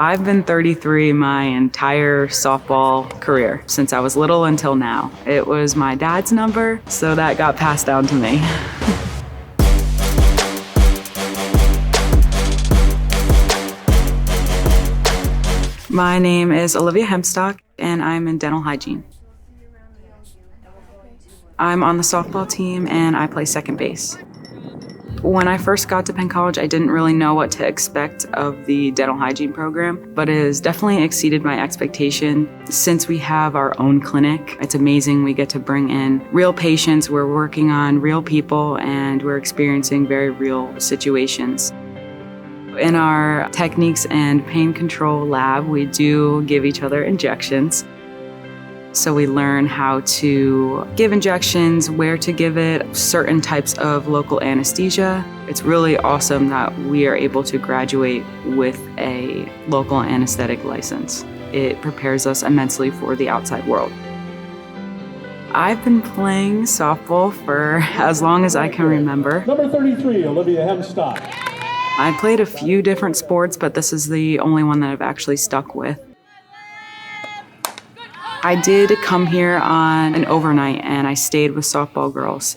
I've been 33 my entire softball career, since I was little until now. It was my dad's number, so that got passed down to me. My name is Olivia Hemstock, and I'm in dental hygiene. I'm on the softball team, and I play second base. When I first got to Penn College, I didn't really know what to expect of the dental hygiene program, but it has definitely exceeded my expectation. Since we have our own clinic, it's amazing. We get to bring in real patients, we're working on real people, and we're experiencing very real situations. In our techniques and pain control lab, we do give each other injections. So we learn how to give injections, where to give it, certain types of local anesthesia. It's really awesome that we are able to graduate with a local anesthetic license. It prepares us immensely for the outside world. I've been playing softball for as long as I can remember. Number 33, Olivia Hemstock. I played a few different sports, but this is the only one that I've actually stuck with. I did come here on an overnight and I stayed with softball girls.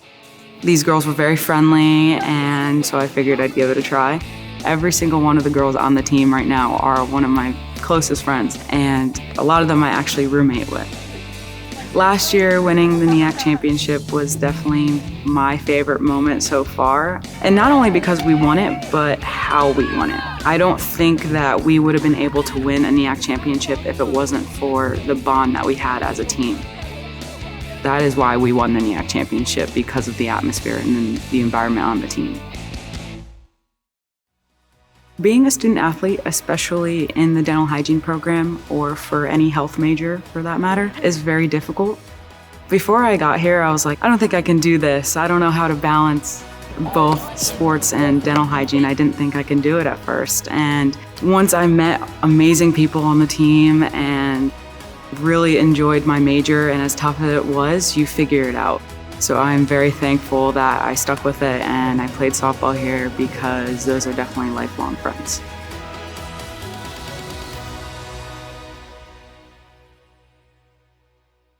These girls were very friendly, and so I figured I'd give it a try. Every single one of the girls on the team right now are one of my closest friends, and a lot of them I actually roommate with. Last year, winning the NEAC championship was definitely my favorite moment so far. And not only because we won it, but how we won it. I don't think that we would have been able to win a NEAC championship if it wasn't for the bond that we had as a team. That is why we won the NEAC championship, because of the atmosphere and the environment on the team. Being a student athlete, especially in the dental hygiene program or for any health major for that matter, is very difficult. Before I got here, I was like, I don't think I can do this. I don't know how to balance both sports and dental hygiene. I didn't think I can do it at first. And once I met amazing people on the team and really enjoyed my major, and as tough as it was, you figure it out. So I'm very thankful that I stuck with it and I played softball here, because those are definitely lifelong friends.